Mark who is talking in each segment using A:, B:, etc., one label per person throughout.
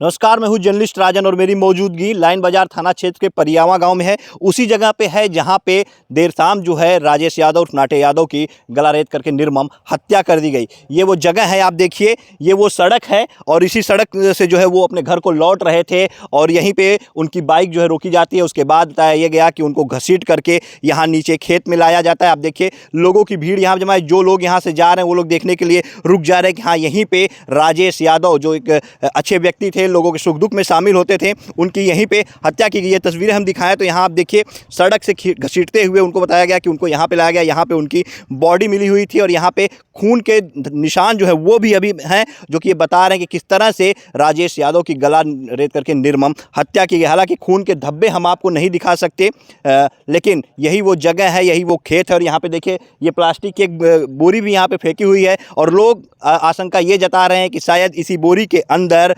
A: नमस्कार, मैं हूं जर्नलिस्ट राजन और मेरी मौजूदगी लाइन बाजार थाना क्षेत्र के परियावा गांव में है। उसी जगह पे है जहां पे देर शाम जो है राजेश यादव और नाटे यादव की गला रेत करके निर्मम हत्या कर दी गई। ये वो जगह है, आप देखिए, ये वो सड़क है और इसी सड़क से जो है वो अपने घर को लौट रहे थे और यहीं पे उनकी बाइक जो है रोकी जाती है। उसके बाद बताया यह गया कि उनको घसीट करके यहाँ नीचे खेत में लाया जाता है। आप देखिए लोगों की भीड़ यहाँ जमा है, जो लोग यहाँ से जा रहे हैं वो लोग देखने के लिए रुक जा रहे हैं कि हाँ यहीं पे राजेश यादव जो एक अच्छे व्यक्ति थे, लोगों के सुख दुख में शामिल होते थे, उनकी यहीं पे हत्या की गई है। तस्वीरें हम दिखाएं तो यहाँ आप देखिए सड़क से घसीटते हुए उनको बताया गया कि उनको यहाँ पे लाया गया, यहाँ पे उनकी बॉडी मिली हुई थी और यहाँ पे खून के निशान जो है वो भी अभी हैं, जो कि ये बता रहे हैं कि किस तरह से राजेश यादव की गला रेत करके निर्मम हत्या की गई। हालांकि खून के धब्बे हम आपको नहीं दिखा सकते, लेकिन यही वो जगह है, यही वो खेत है। और यहाँ पे देखिए ये प्लास्टिक की एक बोरी भी यहाँ पे फेंकी हुई है और लोग आशंका ये जता रहे हैं कि शायद इसी बोरी के अंदर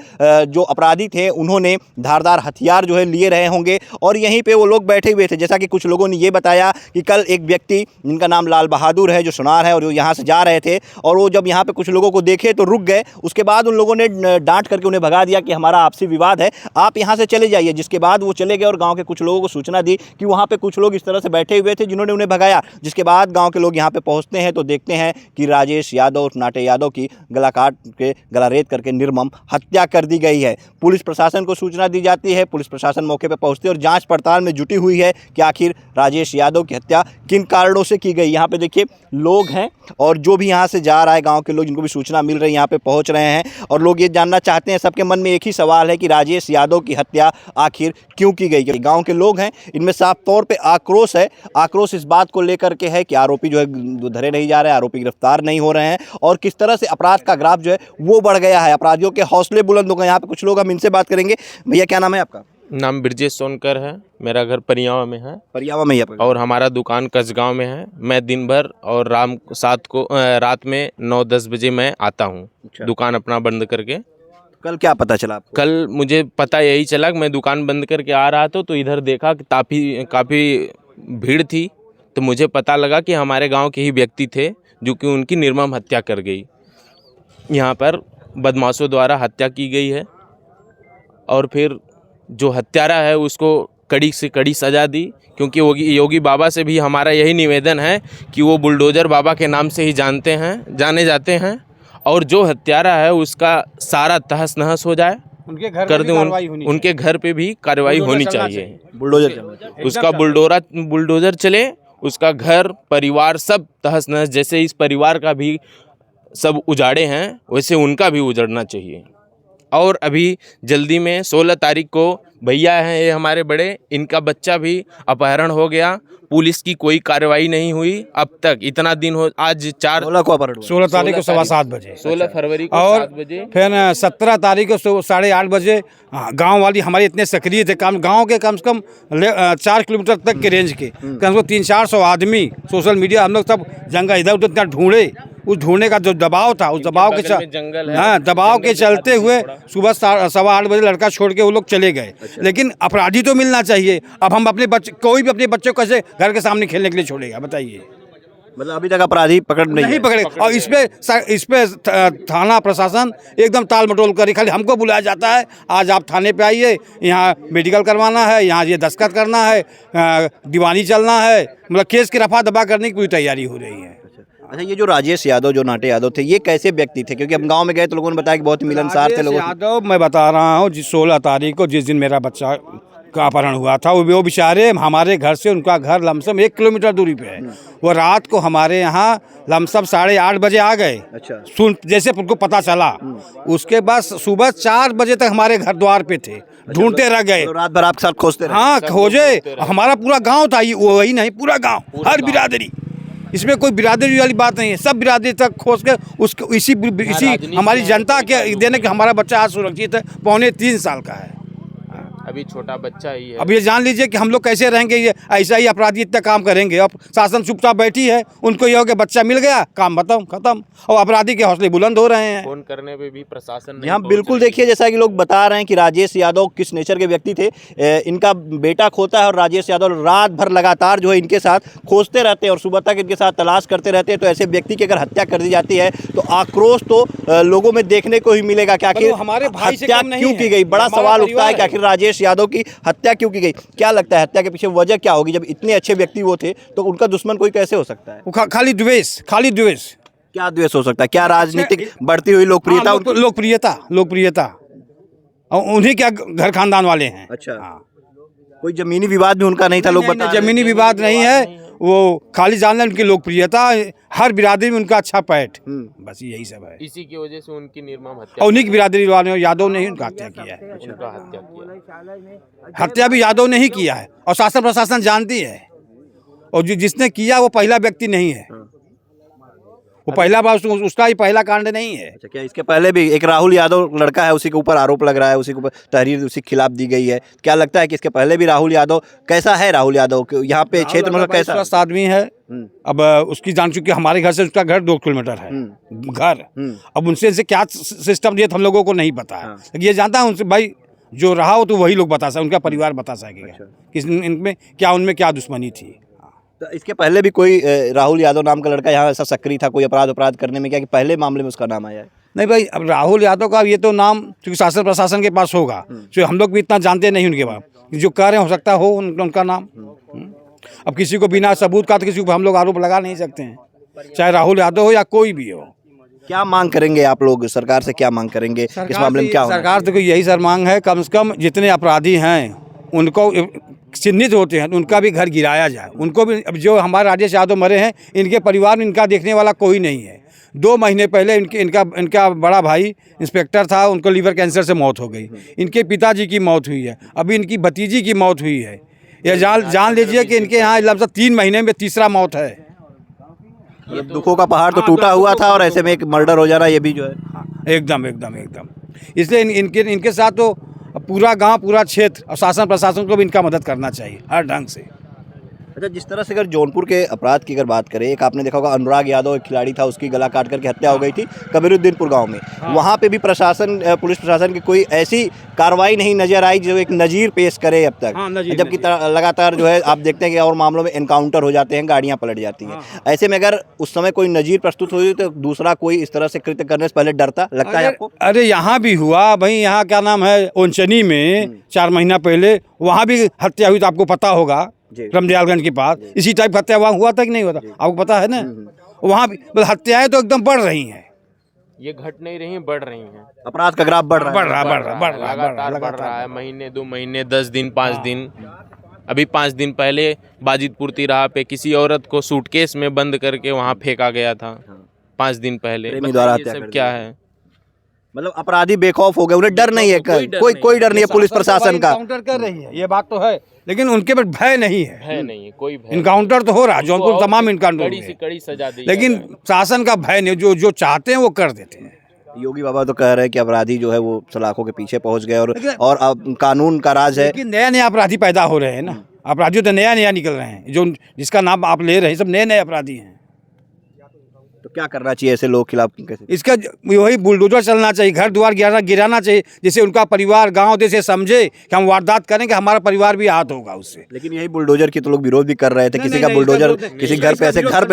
A: जो अपराधी थे उन्होंने धारदार हथियार जो है लिए रहे होंगे और यहीं पे वो लोग बैठे हुए थे। जैसा कि कुछ लोगों ने ये बताया कि कल एक व्यक्ति जिनका नाम लाल बहादुर है, जो सुनार है और जो यहाँ से जा रहे थे, और वो जब यहाँ पे कुछ लोगों को देखे तो रुक गए। उसके बाद उन लोगों ने डांट करके उन्हें भगा दिया कि हमारा आपसी विवाद है, आप यहाँ से चले जाइए। जिसके बाद वो चले गए और गाँव के कुछ लोगों को सूचना दी कि वहाँ पर कुछ लोग इस तरह से बैठे हुए थे जिन्होंने उन्हें भगाया। जिसके बाद गाँव के लोग यहाँ पर पहुँचते हैं तो देखते हैं कि राजेश यादव और नाटे यादव की गला काट के गला रेत करके निर्मम हत्या कर दी गई है। पुलिस प्रशासन को सूचना दी जाती है, पुलिस प्रशासन मौके पर पहुंचती है और जांच पड़ताल में जुटी हुई है कि आखिर राजेश यादव की हत्या किन कारणों से की गई। यहाँ पे देखिए लोग हैं और जो भी यहाँ से जा रहा है, गांव के लोग जिनको भी सूचना मिल रही है यहाँ पे पहुंच रहे हैं और लोग ये जानना चाहते हैं। सबके मन में एक ही सवाल है कि राजेश यादव की हत्या आखिर क्यों की गई। गाँव के लोग हैं, इनमें साफ तौर पर आक्रोश है। आक्रोश इस बात को लेकर के है कि आरोपी जो है धरे नहीं जा रहे, आरोपी गिरफ्तार नहीं हो रहे हैं और किस तरह से अपराध का ग्राफ जो है वो बढ़ गया है, अपराधियों के हौसले बुलंद हो गए। यहाँ पे कुछ लोग, हम इनसे बात करेंगे। भैया क्या नाम है आपका?
B: नाम ब्रजेश सोनकर है, मेरा घर परियावा में है।
A: परियावा में ही
B: और हमारा दुकान कसगांव में है। मैं दिन भर और रात में 9-10 बजे मैं आता हूँ। अच्छा। दुकान अपना बंद करके।
A: कल क्या पता चला आपको?
B: कल मुझे पता यही चला कि मैं दुकान बंद करके आ रहा था तो इधर देखा कि काफ़ी भीड़ थी, तो मुझे पता लगा कि हमारे गाँव के ही व्यक्ति थे जो कि उनकी निर्मम हत्या कर गई। यहाँ पर बदमाशों द्वारा हत्या की गई है और फिर जो हत्यारा है उसको कड़ी से कड़ी सजा दी, क्योंकि योगी बाबा से भी हमारा यही निवेदन है कि वो बुलडोज़र बाबा के नाम से ही जाने जाते हैं और जो हत्यारा है उसका सारा तहस नहस हो जाए, उनके घर कर दें, उनके घर पे भी कार्रवाई होनी चाहिए। बुलडोज़र उसका बुलडोज़र चले, उसका घर परिवार सब तहस नहस, जैसे इस परिवार का भी सब उजाड़े हैं वैसे उनका भी उजड़ना चाहिए। और अभी जल्दी में 16 तारीख को भैया हैं ये हमारे बड़े, इनका बच्चा भी अपहरण हो गया। पुलिस की कोई कार्रवाई नहीं हुई अब तक, इतना दिन हो। आज
C: 16 तारीख को 7:15 बजे,
B: 16 फरवरी को
C: और
B: 7 बजे,
C: फिर 17 तारीख को 8:30 बजे। गांव वाली हमारे इतने सक्रिय थे, गांव के कम से कम 4 किलोमीटर तक के रेंज के कम से कम 300-400 आदमी, सोशल मीडिया, हम लोग सब जंगल इधर उधर ढूंढे। उस ढूंढने का जो दबाव था, उस दबाव के दबाव के चलते हुए सुबह 8:15 बजे लड़का छोड़ के वो लोग चले गए। लेकिन अपराधी तो मिलना चाहिए। अब हम अपने बच्चे, कोई भी अपने बच्चों को कैसे घर के सामने खेलने के लिए छोड़ेगा, बताइए?
A: मतलब अभी तक अपराधी नहीं
C: पकड़े। और इस पे थाना प्रशासन एकदम टाल मटोल कर, खाली हमको बुलाया जाता है, आज आप थाने पे आइए, यहाँ मेडिकल करवाना है, यहाँ ये दस्तखत करना है, दीवानी चलना है, मतलब केस की रफा दफा करने की पूरी तैयारी हो रही है।
A: अच्छा, ये जो राजेश यादव, जो नाटे यादव थे, ये कैसे व्यक्ति थे? क्योंकि हम गांव में गए तो लोगों ने बताया कि बहुत ही मिलनसार थे। लोगों
C: यादव, मैं बता रहा हूँ, 16 तारीख को जिस दिन मेरा बच्चा का अपहरण हुआ था, वो बेचारे हमारे घर से, उनका घर लमसम 1 किलोमीटर दूरी पे है। वो रात को हमारे यहाँ लमसम 8:30 बजे आ गए। अच्छा। जैसे उनको पता चला, उसके बाद सुबह 4 बजे तक हमारे घर द्वार पे थे। ढूंढते रह गए,
A: रात भर आपके साथ खोजते रहे?
C: हाँ, खोजे। हमारा पूरा गाँव था, वही नहीं, पूरा गाँव, हर बिरादरी, इसमें कोई बिरादरी वाली बात नहीं है, सब बिरादरी तक खोज के इसी हमारी जनता के देने के हमारा बच्चा आज सुरक्षित है, 2.25 साल का है।
B: अभी छोटा बच्चा ही है।
C: अब ये जान लीजिए कि हम लोग कैसे रहेंगे, ये ऐसा ही अपराधी इतना काम करेंगे। अब शासन चुपचाप बैठी है, उनको ये हो कि बच्चा मिल गया, काम खत्म, और अपराधी के हौसले बुलंद हो रहे हैं।
B: फोन करने पे भी प्रशासन नहीं
A: यहाँ
B: पहुंच
A: बिल्कुल
B: रही।
A: देखिए, जैसा कि लोग बता रहे हैं कि राजेश यादव किस नेचर के व्यक्ति थे। इनका बेटा खोता है और राजेश यादव रात भर लगातार जो है इनके साथ खोजते रहते हैं और सुबह तक इनके साथ तलाश करते रहते हैं। तो ऐसे व्यक्ति की अगर हत्या कर दी जाती है तो आक्रोश तो लोगों में देखने को ही मिलेगा कि आखिर
C: हमारे भाई से
A: हत्या
C: कम नहीं
A: क्यों
C: है।
A: की गई। बड़ा
C: हमारा
A: सवाल उठता
C: परिवार
A: है कि आखिर राजेश यादव की हत्या क्यों की गई। क्या लगता है हत्या के पीछे वजह क्या होगी? जब इतने अच्छे व्यक्ति वो थे तो उनका दुश्मन कोई कैसे हो सकता है?
C: खाली द्वेष, खाली द्वेष।
A: क्या द्वेष हो सकता है? क्या राजनीतिक बढ़ती हुई लोकप्रियता?
C: हाँ, लोकप्रियता और उन्हीं के घर खानदान वाले हैं।
A: अच्छा,
C: हाँ।
A: कोई जमीनी विवाद भी उनका नहीं था? लोग बता रहे हैं।
C: जमीनी विवाद नहीं है, वो खाली जानना उनकी लोकप्रियता, हर बिरादरी में उनका अच्छा पैठ, बस यही सब है।
B: इसी की वजह से उनकी निर्मम हत्या,
C: और उन्हीं की बिरादरी वाले यादव ने ही उनका हत्या किया है।
B: उनका हत्या किया।
C: हत्या भी यादव ने ही किया है और शासन प्रशासन जानती है। और जिसने किया वो पहला व्यक्ति नहीं है, वो पहला बार उसका ही पहला कांड नहीं है।
A: अच्छा, क्या इसके पहले भी एक राहुल यादव लड़का है, उसी के ऊपर आरोप लग रहा है, उसी के ऊपर तहरीर उसी के खिलाफ दी गई है? क्या लगता है कि इसके पहले भी राहुल यादव, कैसा है राहुल यादव यहाँ पे क्षेत्र में, कैसा
C: स्वस्थ आदमी है? अब उसकी जान चुकी, हमारे घर से उसका घर 2 किलोमीटर है घर। अब उनसे क्या सिस्टम दिया हम लोगों को नहीं पता है। ये जानता है उनसे भाई जो रहा हो तो वही लोग बता सके, उनका परिवार बता सकेगा कि इनमें क्या, उनमें क्या दुश्मनी थी।
A: तो इसके पहले भी कोई राहुल यादव नाम का लड़का यहाँ ऐसा सक्रिय था कोई अपराध करने में? क्या कि पहले मामले में उसका नाम आया है?
C: नहीं भाई, अब राहुल यादव का ये तो नाम क्योंकि शासन प्रशासन के पास होगा, जो हम लोग भी इतना जानते नहीं उनके बारे, जो कह रहे हो सकता हो उनका नाम। अब किसी को बिना सबूत का तो किसी को हम लोग आरोप लगा नहीं सकते हैं, चाहे राहुल यादव हो या कोई भी हो।
A: क्या मांग करेंगे आप लोग सरकार से? क्या मांग करेंगे इस मामले में? क्या होना
C: सरकार तो यही सर मांग है, कम से कम जितने अपराधी हैं उनको चिन्हित होते हैं उनका भी घर गिराया जाए। उनको भी, अब जो हमारे राजेश यादव मरे हैं इनके परिवार में इनका देखने वाला कोई नहीं है। 2 महीने पहले इनका बड़ा भाई इंस्पेक्टर था, उनको लीवर कैंसर से मौत हो गई। इनके पिताजी की मौत हुई है, अभी इनकी भतीजी की मौत हुई है। यह जान लीजिए कि इनके यहाँ लगभग 3 महीने में तीसरा मौत है।
A: ये दुखों का पहाड़ तो टूटा हुआ था और ऐसे में एक मर्डर हो जाना, ये भी जो है
C: एकदम। इसलिए इनके साथ तो पूरा गांव, पूरा क्षेत्र और शासन प्रशासन को भी इनका मदद करना चाहिए हर ढंग से।
A: अच्छा, जिस तरह से अगर जौनपुर के अपराध की अगर बात करें, एक आपने देखा होगा अनुराग यादव एक खिलाड़ी था, उसकी गला काट करके हत्या हो गई थी कबीरुद्दीनपुर गांव में। वहां पे भी प्रशासन, पुलिस प्रशासन की कोई ऐसी कार्रवाई नहीं नजर आई जो एक नज़ीर पेश करे अब तक। जबकि लगातार जो है आप देखते हैं कि और मामलों में एनकाउंटर हो जाते हैं, गाड़ियां पलट जाती हैं। ऐसे में अगर उस समय कोई नज़ीर प्रस्तुत हुई तो दूसरा कोई इस तरह से कृत्य करने से पहले डरता, लगता है आपको?
C: अरे यहाँ भी हुआ भाई, यहाँ क्या नाम है, ओंचनी में 4 महीना पहले वहाँ भी हत्या हुई, तो आपको पता होगा, रमदयालगंज के पास इसी टाइप हत्या वहाँ हुआ था कि नहीं हुआ था, आपको पता है ना? वहाँ भी हत्याएं तो एकदम बढ़ रही हैं,
B: ये घट नहीं रही, बढ़ रही हैं।
A: अपराध का ग्राफ बढ़ रहा है,
B: लगातार है। महीने 2 महीने 10 दिन 5 दिन। अभी 5 दिन पहले बाजितपुर तिराहा पे किसी औरत को सूटकेस में बंद करके वहाँ फेंका गया था 5 दिन पहले।
A: प्रेमी द्वारा
B: ये
A: हत्या
B: सब
A: कर
B: क्या
A: दी।
B: है?
A: मतलब अपराधी बेखौफ हो गए, उन्हें डर नहीं है, कोई डर नहीं है पुलिस प्रशासन का।
C: इनकाउंटर कर रही है, ये बात तो है, लेकिन उनके पर भय नहीं है।
B: भय नहीं है, कोई भय।
C: इनकाउंटर तो हो रहा है, जौनपुर तमाम इनकाउंटर,
B: कड़ी से कड़ी सजा दी,
C: लेकिन शासन का भय नहीं, जो चाहते हैं वो कर देते हैं।
A: योगी बाबा तो कह रहे हैं कि अपराधी जो है वो सलाखों के पीछे पहुंच गए और अब कानून का राज है।
C: लेकिन नए अपराधी पैदा हो रहे हैं ना, अपराधी तो नया निकल रहे हैं, जो जिसका नाम आप ले रहे हैं सब नए अपराधी हैं।
A: तो क्या करना चाहिए ऐसे लोग खिलाफ? कैसे
C: इसका वही बुलडोजर चलना चाहिए, घर द्वार गिराना चाहिए, जिससे उनका परिवार गांव देश समझे कि हम वारदात करेंगे, हमारा परिवार भी आहत होगा उससे।
A: लेकिन यही बुलडोजर की तो लोग विरोध भी कर रहे थे, किसी का बुलडोजर किसी घर पे ऐसे घर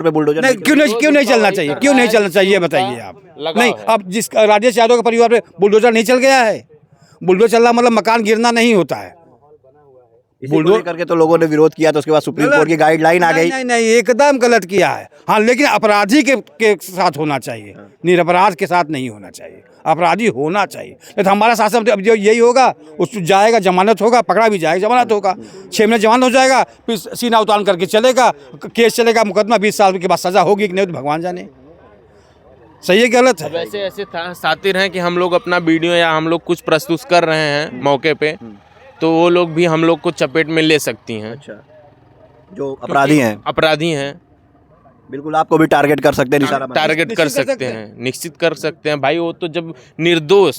A: पे बुलडोजर
C: क्यों नहीं चलना चाहिए? क्यों नहीं चलना चाहिए ये बताइए आप? नहीं, अब जिस राजेश यादव के परिवार पे बुलडोजर नहीं चल गया है, बुलडोजर चलना मतलब मकान गिरना नहीं होता है।
A: बुलडोजर करके तो लोगों ने विरोध किया, तो उसके बाद सुप्रीम कोर्ट की गाइडलाइन आ गई।
C: नहीं, एकदम गलत किया है। हाँ, लेकिन अपराधी के साथ होना चाहिए, निरपराध के साथ नहीं होना चाहिए, अपराधी होना चाहिए। तो हमारा शासन अब जो यही होगा, उस जाएगा, जमानत होगा, पकड़ा भी जाएगा, जमानत होगा, 6 महीने जमानत हो जाएगा, फिर सीना उतार करके चलेगा, केस चलेगा, मुकदमा 20 साल के बाद सजा होगी कि नहीं तो भगवान जाने। सही है गलत है?
B: वैसे ऐसे सातिर हैं कि हम लोग अपना वीडियो या हम लोग कुछ प्रस्तुत कर रहे हैं मौके पे, तो वो लोग भी हम लोग को चपेट में ले सकती हैं।
A: अच्छा, जो अपराधी हैं बिल्कुल आपको भी टारगेट कर सकते हैं, निशाना
B: टारगेट कर सकते हैं, निश्चित कर सकते हैं भाई। वो तो जब निर्दोष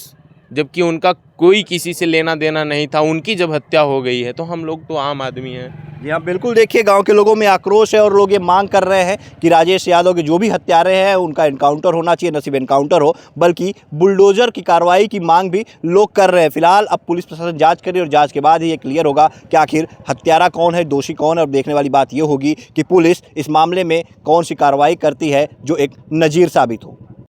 B: जबकि उनका कोई किसी से लेना देना नहीं था। उनकी जब हत्या हो गई है तो हम लोग तो आम आदमी हैं।
A: जी हाँ, बिल्कुल। देखिए, गांव के लोगों में आक्रोश है और लोग ये मांग कर रहे हैं कि राजेश यादव के जो भी हत्यारे हैं उनका एनकाउंटर होना चाहिए, न सिर्फ एनकाउंटर हो बल्कि बुलडोजर की कार्रवाई की मांग भी लोग कर रहे हैं। फिलहाल अब पुलिस प्रशासन जांच करे और जांच के बाद ही ये क्लियर होगा कि आखिर हत्यारा कौन है, दोषी कौन है। और देखने वाली बात ये होगी कि पुलिस इस मामले में कौन सी कार्रवाई करती है जो एक नज़ीर साबित हो।